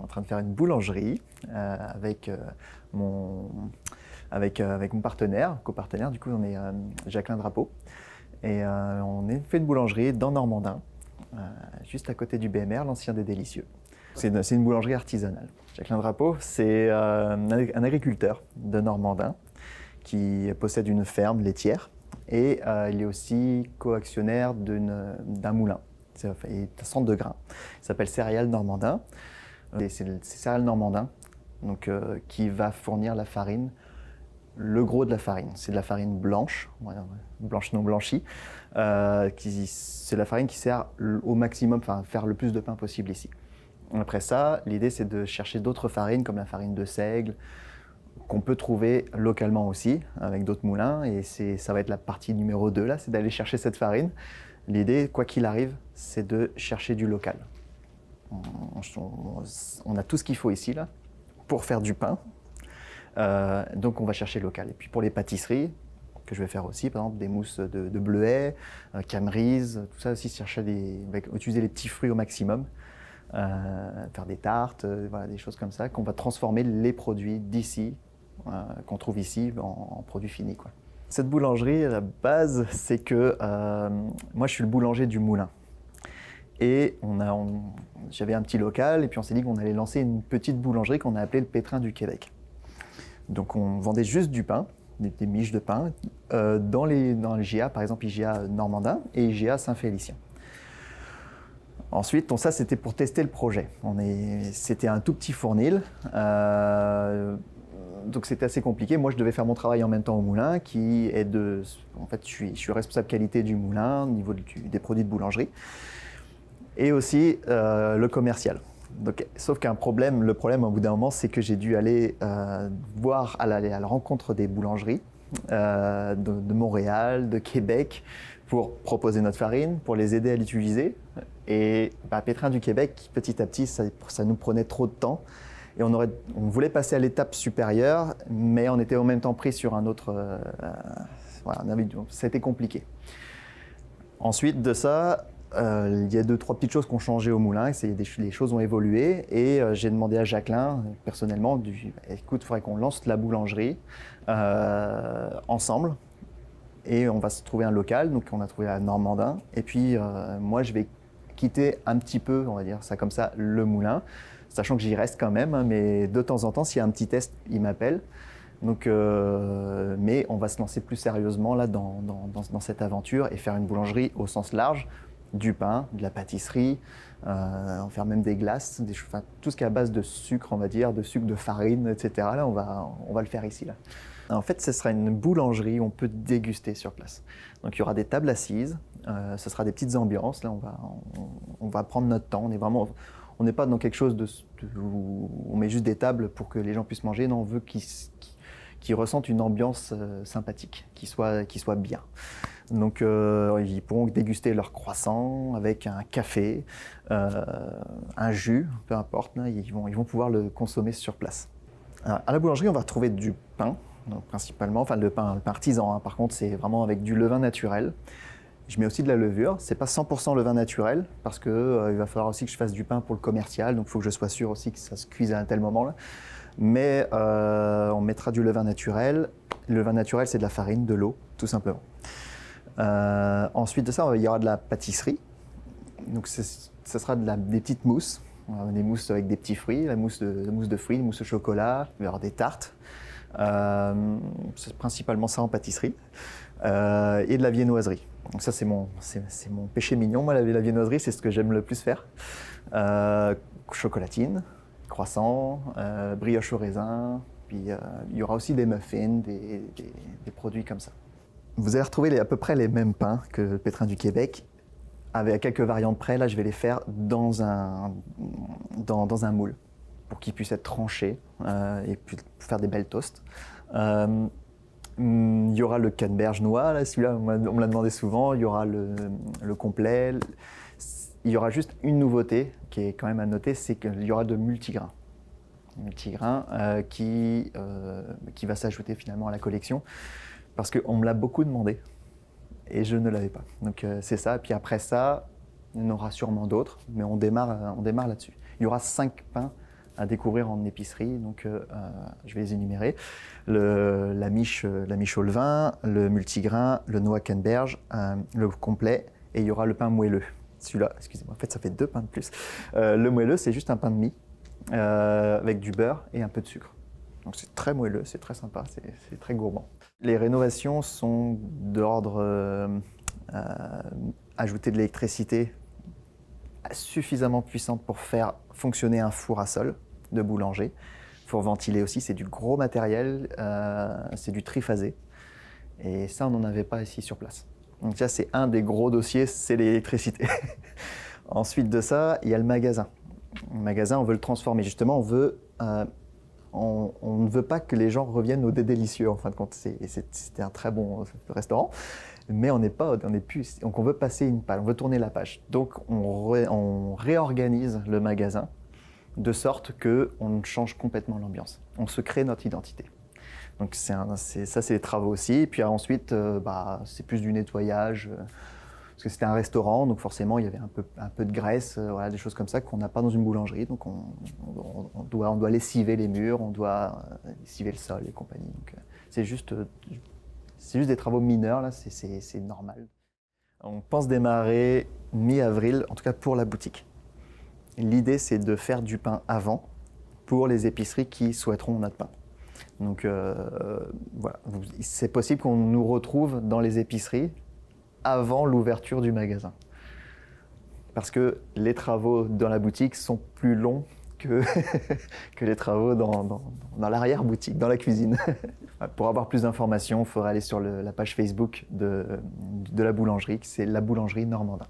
train de faire une boulangerie avec, avec mon partenaire, copartenaire. Du coup, on est Jacqueline Drapeau. Et on a fait une boulangerie dans Normandin, juste à côté du BMR, l'ancien des Délicieux. C'est une boulangerie artisanale. Jacqueline Drapeau, c'est un agriculteur de Normandin qui possède une ferme laitière et il est aussi coactionnaire d'un moulin. C'est un centre de grains. Il s'appelle Céréales Normandin. C'est Céréales Normandin donc, qui va fournir la farine, le gros de la farine. C'est de la farine blanche, blanche non blanchie. C'est la farine qui sert au maximum, enfin, faire le plus de pain possible ici. Après ça, l'idée c'est de chercher d'autres farines comme la farine de seigle, qu'on peut trouver localement aussi avec d'autres moulins. Et ça va être la partie numéro 2 là, c'est d'aller chercher cette farine. L'idée, quoi qu'il arrive, c'est de chercher du local. On a tout ce qu'il faut ici là pour faire du pain. Donc on va chercher local. Et puis pour les pâtisseries, que je vais faire aussi, par exemple des mousses de bleuets, camerise, tout ça aussi, utiliser les petits fruits au maximum. Faire des tartes, voilà, des choses comme ça, qu'on va transformer les produits d'ici, qu'on trouve ici, en produits finis, quoi. Cette boulangerie, à la base, c'est que moi, je suis le boulanger du moulin. Et j'avais un petit local, et puis on s'est dit qu'on allait lancer une petite boulangerie qu'on a appelée le Pétrin du Québec. Donc on vendait juste du pain, des miches de pain, dans les IGA, par exemple IGA Normandin et IGA Saint-Félicien. Ensuite, ça c'était pour tester le projet. C'était un tout petit fournil, donc c'était assez compliqué. Moi je devais faire mon travail en même temps au moulin, qui est en fait je suis responsable qualité du moulin, au niveau des produits de boulangerie, et aussi le commercial. Donc, sauf qu'un problème, le problème au bout d'un moment, c'est que j'ai dû aller voir, aller à la rencontre des boulangeries de Montréal, de Québec, pour proposer notre farine, pour les aider à l'utiliser. Et Pétrin du Québec, petit à petit, ça nous prenait trop de temps. Et on voulait passer à l'étape supérieure, mais on était en même temps pris sur un autre... voilà, ça a été compliqué. Ensuite de ça, il y a 2-3 petites choses qui ont changé au moulin, les choses ont évolué. Et j'ai demandé à Jacqueline, personnellement, écoute, il faudrait qu'on lance la boulangerie ensemble. Et on va se trouver un local, donc on a trouvé à Normandin. Et puis moi, je vais quitter un petit peu, on va dire ça comme ça, le moulin, sachant que j'y reste quand même, hein, mais de temps en temps, s'il y a un petit test, il m'appelle. Donc, mais on va se lancer plus sérieusement là, dans cette aventure et faire une boulangerie au sens large, du pain, de la pâtisserie, en faire même des glaces, enfin, tout ce qui est à base de sucre, on va dire, de sucre, de farine, etc. Là, on va le faire ici. Là. En fait, ce sera une boulangerie où on peut déguster sur place. Donc, il y aura des tables assises, ce sera des petites ambiances. Là, on va prendre notre temps. On n'est pas dans quelque chose où on met juste des tables pour que les gens puissent manger. Non, on veut qu'ils ressentent une ambiance sympathique, qui soit bien. Donc, ils pourront déguster leur croissant avec un café, un jus, peu importe. Là, ils vont pouvoir le consommer sur place. Alors, à la boulangerie, on va retrouver du pain. Donc, principalement, enfin le pain artisan, hein. Par contre, c'est vraiment avec du levain naturel. Je mets aussi de la levure. C'est pas 100% levain naturel parce que il va falloir aussi que je fasse du pain pour le commercial. Donc, il faut que je sois sûr aussi que ça se cuise à un tel moment là. Mais on mettra du levain naturel. Le levain naturel, c'est de la farine, de l'eau, tout simplement. Ensuite de ça, il y aura de la pâtisserie. Donc, ce sera des petites mousses. Des mousses avec des petits fruits, la mousse de fruits, la mousse au chocolat. Il va y avoir des tartes. C'est principalement ça en pâtisserie, et de la viennoiserie. Donc ça c'est mon péché mignon, moi la viennoiserie c'est ce que j'aime le plus faire. Chocolatine, croissant, brioche au raisin, puis il y aura aussi des muffins, des produits comme ça. Vous allez retrouver à peu près les mêmes pains que le Pétrin du Québec, avec quelques variantes près. Là je vais les faire dans un moule, pour qu'ils puissent être tranchés et puis faire des belles toasts. Il y aura le canneberge noix, là, celui-là on me l'a demandé souvent, il y aura le complet. Il y aura juste une nouveauté qui est quand même à noter, c'est qu'il y aura de multigrains. Multigrains qui va s'ajouter finalement à la collection, parce qu'on me l'a beaucoup demandé et je ne l'avais pas. Donc c'est ça, et puis après ça, il y en aura sûrement d'autres, mais on démarre là-dessus. Il y aura 5 pains à découvrir en épicerie. Donc, je vais les énumérer. La miche au levain, le multigrain, le noix canneberge, le complet, et il y aura le pain moelleux. Celui-là, excusez-moi, en fait, ça fait 2 pains de plus. Le moelleux, c'est juste un pain de mie avec du beurre et un peu de sucre. Donc, c'est très moelleux, c'est très sympa, c'est très gourmand. Les rénovations sont d'ordre ajouter de l'électricité suffisamment puissante pour faire fonctionner un four à sol de boulanger. Il faut ventiler aussi, c'est du gros matériel, c'est du triphasé. Et ça, on n'en avait pas ici sur place. Donc ça, c'est un des gros dossiers, c'est l'électricité. Ensuite de ça, il y a le magasin. Le magasin, on veut le transformer. Justement, on ne veut pas que les gens reviennent au délicieux, en fin de compte. C'était un très bon restaurant, mais on n'est plus. Donc on veut passer une page, on veut tourner la page. Donc on réorganise le magasin de sorte qu'on change complètement l'ambiance. On se crée notre identité. Donc ça, c'est les travaux aussi. Et puis ensuite, c'est plus du nettoyage. Parce que c'était un restaurant, donc forcément il y avait un peu de graisse, voilà, des choses comme ça qu'on n'a pas dans une boulangerie. Donc on doit lessiver les murs, on doit lessiver le sol et compagnie. Donc c'est juste des travaux mineurs, là, c'est normal. On pense démarrer mi-avril, en tout cas pour la boutique. L'idée c'est de faire du pain avant pour les épiceries qui souhaiteront notre pain. Donc voilà, c'est possible qu'on nous retrouve dans les épiceries avant l'ouverture du magasin. Parce que les travaux dans la boutique sont plus longs que, que les travaux dans l'arrière-boutique, dans la cuisine. Pour avoir plus d'informations, il faudra aller sur la page Facebook de la boulangerie, c'est la boulangerie Normandin.